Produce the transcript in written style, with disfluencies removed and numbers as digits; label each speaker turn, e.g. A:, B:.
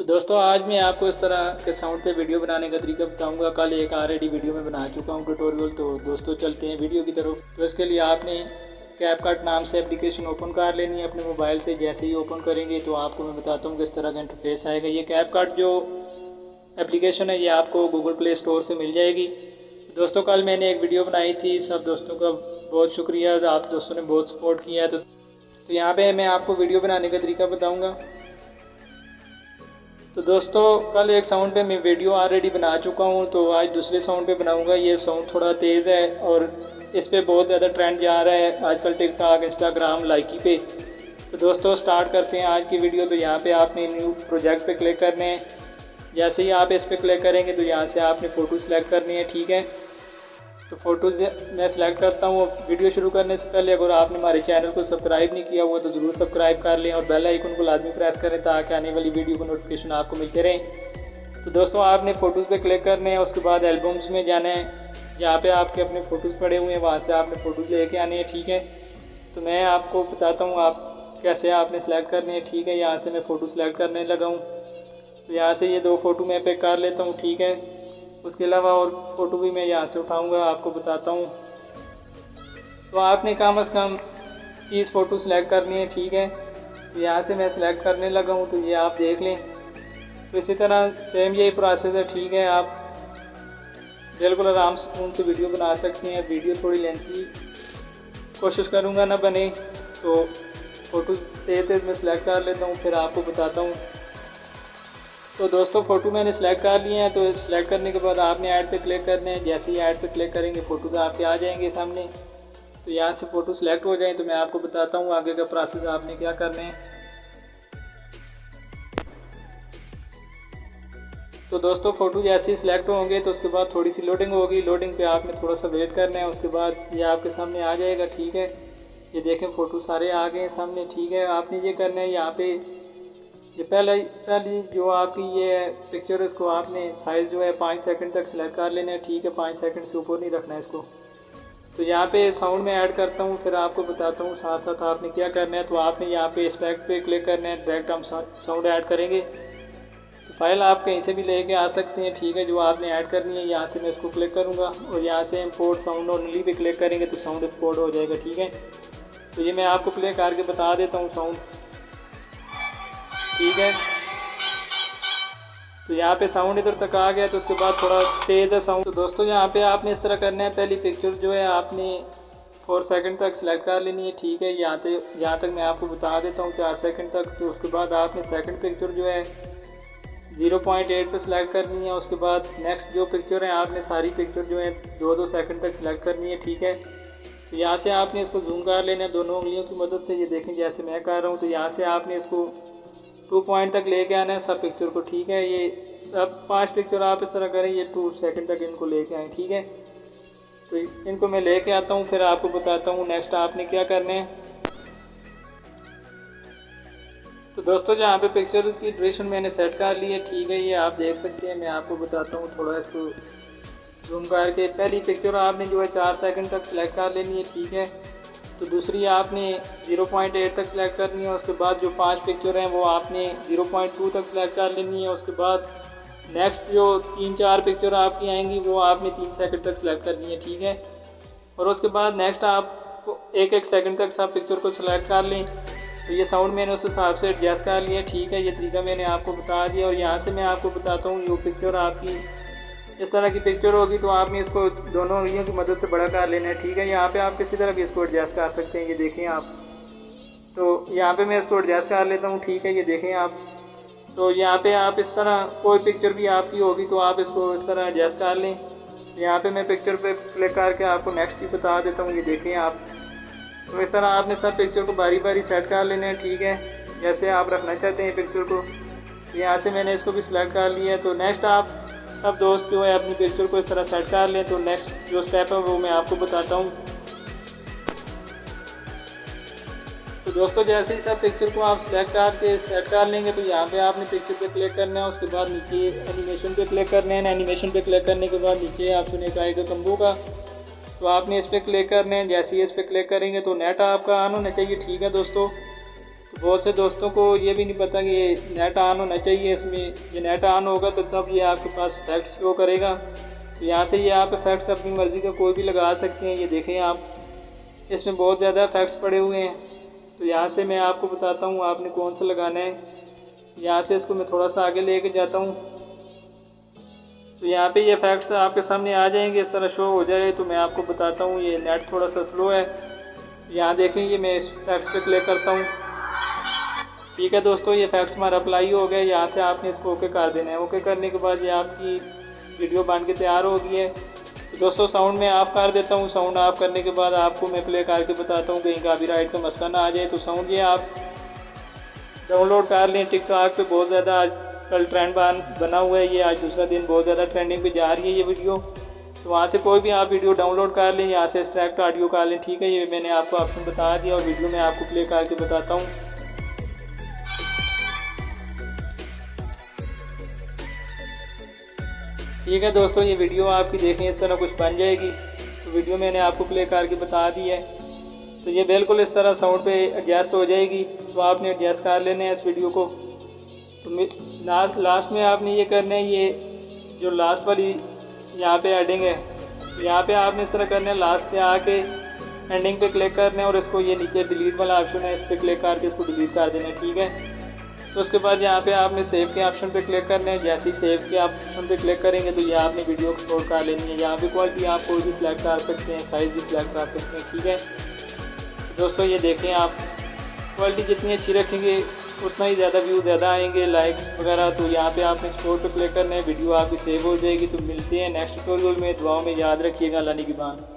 A: दोस्तों आज मैं आपको इस तरह के साउंड पे वीडियो बनाने का तरीका बताऊंगा। कल एक ऑलरेडी वीडियो में बना चुका हूं ट्यूटोरियल। तो दोस्तों चलते हैं वीडियो की तरफ। तो इसके लिए आपने कैपकट नाम से एप्लीकेशन ओपन कर लेनी है अपने मोबाइल से। जैसे ही ओपन करेंगे तो आपको मैं बताता हूँ किस तरह का इंटरफेस आएगा। ये कैपकट जो एप्लीकेशन है ये आपको गूगल प्ले स्टोर से मिल जाएगी। दोस्तों कल मैंने एक वीडियो बनाई थी, सब दोस्तों का बहुत शुक्रिया, आप दोस्तों ने बहुत सपोर्ट किया है। तो यहाँ पे मैं आपको वीडियो बनाने का तरीका बताऊँगा। तो दोस्तों कल एक साउंड पे मैं वीडियो ऑलरेडी बना चुका हूँ, तो आज दूसरे साउंड पे बनाऊँगा। ये साउंड थोड़ा तेज़ है और इस पे बहुत ज़्यादा ट्रेंड जा रहा है आजकल टिकटॉक, इंस्टाग्राम, लाइकी पे। तो दोस्तों स्टार्ट करते हैं आज की वीडियो। तो यहाँ पे आपने न्यू प्रोजेक्ट पे क्लिक करने हैं। जैसे ही आप इस पर क्लिक करेंगे तो यहाँ से आपने फ़ोटो सेलेक्ट करनी है, ठीक है। तो फ़ोटोज़ मैं सिलेक्ट करता हूँ। वीडियो शुरू करने से पहले अगर आपने हमारे चैनल को सब्सक्राइब नहीं किया हुआ तो ज़रूर सब्सक्राइब कर लें और बेल आइकन को लाजमी प्रेस करें ताकि आने वाली वीडियो को नोटिफिकेशन आपको मिलते रहें। तो दोस्तों आपने फ़ोटोज़ पे क्लिक करने हैं, उसके बाद एल्बम्स में जाना है। जहाँ पे आपके अपने फ़ोटोज़ पड़े हुए हैं वहाँ से आपने फ़ोटोज़ लेके आने हैं, ठीक है। तो मैं आपको बताता हूँ आप कैसे आपने सेलेक्ट करने हैं, ठीक है। यहाँ से मैं फ़ोटो सेलेक्ट करने लगा हूँ। तो यहाँ से ये 2 फ़ोटो मैं पिक कर लेता हूँ, ठीक है। उसके अलावा और फ़ोटो भी मैं यहाँ से उठाऊँगा, आपको बताता हूँ। तो आपने कम से कम 30 फ़ोटो सेलेक्ट करनी है, ठीक है। तो यहाँ से मैं सेलेक्ट करने लगा हूँ, तो ये आप देख लें। तो इसी तरह सेम यही प्रोसेस है, ठीक है। आप बिल्कुल आराम सुकून से वीडियो बना सकते हैं। वीडियो थोड़ी लेंथी कोशिश करूँगा ना बने। तो फ़ोटो तेज़ मैं सेलेक्ट कर लेता हूँ, फिर आपको बताता हूँ। तो दोस्तों फ़ोटो मैंने सेलेक्ट कर लिए हैं। तो सेलेक्ट करने के बाद आपने ऐड पे क्लिक करना है। जैसे ही ऐड पे क्लिक करेंगे फ़ोटोज़ आपके आ जाएंगे सामने। तो यहाँ से फ़ोटो सेलेक्ट हो जाए तो मैं आपको बताता हूँ आगे का प्रोसेस आपने क्या करना है। तो दोस्तों फ़ोटो जैसे ही सिलेक्ट होंगे तो उसके बाद थोड़ी सी लोडिंग होगी। लोडिंग पे आपने थोड़ा सा वेट करना है, उसके बाद ये आपके सामने आ जाएगा, ठीक है। ये देखें फ़ोटो सारे आ गए सामने, ठीक है। आपने ये करना है, यहाँ पे ये पहली जो आपकी ये पिक्चर है इसको आपने साइज़ जो है 5 सेकंड तक सिलेक्ट कर लेना है, ठीक है। 5 सेकंड से ऊपर नहीं रखना है इसको। तो यहाँ पे साउंड में ऐड करता हूँ, फिर आपको बताता हूँ साथ साथ आपने क्या करना है। तो आपने यहाँ पे एक्सट्रैक्ट पे क्लिक करना है, डायरेक्ट हम साउंड ऐड करेंगे। तो फाइल आप कहीं से भी लेके आ सकते हैं, ठीक है। जो आपने ऐड करनी है यहाँ से मैं इसको क्लिक करूँगा और यहाँ से import sound only pay click करेंगे तो साउंड एक्सपोर्ट हो जाएगा, ठीक है। तो ये मैं आपको प्ले करके बता देता हूँ साउंड, ठीक है। तो यहाँ पे साउंड इधर तक आ गया। तो उसके बाद थोड़ा तेज़ है साउंड। तो दोस्तों यहाँ पे आपने इस तरह करना है, पहली पिक्चर जो है आपने 4 सेकंड तक सिलेक्ट कर लेनी है, ठीक है। यहाँ तक मैं आपको बता देता हूँ 4 सेकंड तक। तो उसके बाद आपने सेकंड पिक्चर जो है 0.8 पे सिलेक्ट करनी है। उसके बाद नेक्स्ट जो पिक्चर है आपने सारी पिक्चर जो है 2-2 सेकंड तक सिलेक्ट करनी है, ठीक है। तो यहाँ से आपने इसको जूम कर लेना है दोनों उंगलियों की मदद से। ये देखें जैसे मैं कर रहा हूँ। तो यहाँ से आपने इसको 2 पॉइंट तक लेके आना है सब पिक्चर को, ठीक है। ये सब 5 पिक्चर आप इस तरह करें, ये 2 सेकंड तक इनको लेके आएँ, ठीक है। तो इनको मैं लेके आता हूँ, फिर आपको बताता हूँ नेक्स्ट आपने क्या करना है। तो दोस्तों जहाँ पे पिक्चर की ड्यूरेशन मैंने सेट कर ली है, ठीक है। ये आप देख सकते हैं, मैं आपको बताता हूँ थोड़ा इसको जूम करके। पहली पिक्चर आपने जो है 4 सेकंड तक सिलेक्ट कर लेनी है, ठीक है। तो दूसरी आपने 0.8 तक सिलेक्ट करनी है। उसके बाद जो 5 पिक्चर हैं वो आपने 0.2 तक सिलेक्ट कर लेनी है। उसके बाद नेक्स्ट जो 3-4 पिक्चर आपकी आएंगी वो आपने 3 सेकंड तक सिलेक्ट करनी है, ठीक है। और उसके बाद नेक्स्ट आपको 1-1 सेकंड तक सब पिक्चर को सिलेक्ट कर लें। तो ये साउंड मैंने उस हिसाब से एडजस्ट कर लिया, ठीक है। ये तरीका मैंने आपको बता दिया। और यहाँ से मैं आपको बताता हूँ ये पिक्चर आपकी इस तरह की पिक्चर होगी तो आपने इसको दोनों उंगलियों की मदद से बड़ा कर लेना है, ठीक है। यहाँ पे आप किसी तरह भी इसको एडजस्ट कर सकते हैं, ये देखें आप। तो यहाँ पे मैं इसको एडजस्ट कर लेता हूँ, ठीक है। ये देखें आप। तो यहाँ पे आप इस तरह कोई पिक्चर भी आपकी होगी तो आप इसको इस तरह एडजस्ट कर लें। यहाँ पे मैं पिक्चर पे क्लिक करके आपको नेक्स्ट भी बता देता हूँ, ये देखें आप। तो इस तरह आपने सब पिक्चर को बारी बारी सेट कर लेना है, ठीक है। जैसे आप रखना चाहते हैं पिक्चर को। यहाँ से मैंने इसको भी सिलेक्ट कर लिया है। तो नेक्स्ट आप सब दोस्त जो है अपनी पिक्चर को इस तरह सेट कर लें। तो नेक्स्ट जो स्टेप है वो मैं आपको बताता हूँ। तो दोस्तों जैसे ही सब पिक्चर को आप सेलेक्ट करके सेट कर लेंगे तो यहाँ पे आपने पिक्चर पे क्लिक करना है। उसके बाद नीचे एनिमेशन पे क्लिक करना है। एनिमेशन पे क्लिक करने के बाद नीचे ऑप्शन एक आएगा कम्बो का, तो आपने इस पर क्लिक करना है। जैसे ही इस पर क्लिक करेंगे तो नेट आपका ऑन होना चाहिए, ठीक है दोस्तों। बहुत से दोस्तों को ये भी नहीं पता कि ये नेट ऑन होना चाहिए इसमें। ये नेट ऑन होगा तो तब ये आपके पास इफेक्ट शो करेगा। तो यहाँ से ये आप इफेक्ट्स अपनी मर्ज़ी का कोई भी लगा सकते हैं। ये देखें आप, इसमें बहुत ज़्यादा इफेक्ट्स पड़े हुए हैं। तो यहाँ से मैं आपको बताता हूँ आपने कौन सा लगाना है। यहाँ से इसको मैं थोड़ा सा आगे लेके जाता हूँ। तो यहाँ पे ये इफेक्ट्स आपके सामने आ जाएंगे, इस तरह शो हो जाए। तो मैं आपको बताता हूँ, ये नेट थोड़ा सा स्लो है। यहाँ देखें, ये मैं इस इफेक्ट्स पे क्लिक करता हूँ। ठीक है दोस्तों, ये इफेक्ट्स हमारा अप्लाई हो गया। यहाँ से आपने इसको ओके कर देना है। ओके करने के बाद ये आपकी वीडियो बन के तैयार हो गई है। तो दोस्तों साउंड मैं ऑफ़ कर देता हूँ। साउंड ऑफ करने के बाद आपको मैं प्ले करके बताता हूँ कहीं कॉपीराइट का मसला ना आ जाए। तो साउंड ये आप डाउनलोड कर लें। टिकटॉक पे बहुत ज़्यादा आजकल ट्रेंड बना हुआ है। ये आज दूसरा दिन बहुत ज़्यादा ट्रेंडिंग पे जा रही है ये वीडियो। तो वहाँ से कोई भी आप वीडियो डाउनलोड कर लें, यहाँ से एक्सट्रैक्ट ऑडियो कर लें। ठीक है, ये मैंने आपको ऑप्शन बता दिया और वीडियो में आपको प्ले करके बताता हूँ। ठीक है दोस्तों, ये वीडियो आपकी देखें इस तरह कुछ बन जाएगी। तो वीडियो मैंने आपको प्ले करके बता दी है। तो ये बिल्कुल इस तरह साउंड पे एडजस्ट हो जाएगी। तो आपने एडजस्ट कर लेना है इस वीडियो को। तो लास्ट में आपने ये करना है, ये जो लास्ट वाली यहाँ पे एडिंग है, यहाँ पे आपने इस तरह करना है, लास्ट पे आके एंडिंग पे क्लिक करना है और इसको ये नीचे डिलीट वाला ऑप्शन है, इस पर क्लिक करके इसको डिलीट कर देना है। ठीक है, तो उसके बाद यहाँ पे आपने सेव के ऑप्शन पे क्लिक करना है। जैसे ही सेव के ऑप्शन पे क्लिक करेंगे तो ये आपने वीडियो एक्सपोर्ट कर लेनी है। यहाँ पे क्वालिटी आप कोई भी सिलेक्ट कर सकते हैं, साइज़ भी सिलेक्ट कर सकते हैं। ठीक है दोस्तों, ये देखें आप, क्वालिटी जितनी अच्छी रखेंगे उतना ही ज़्यादा व्यू ज़्यादा आएंगे, लाइक्स वगैरह। तो यहाँ पे आपने एक्सपोर्ट पे क्लिक करना है, वीडियो आपकी सेव हो जाएगी। तो मिलते हैं नेक्स्ट ट्यूटोरियल में। दुआओं में याद रखिएगा। अल्लाह निगहबान।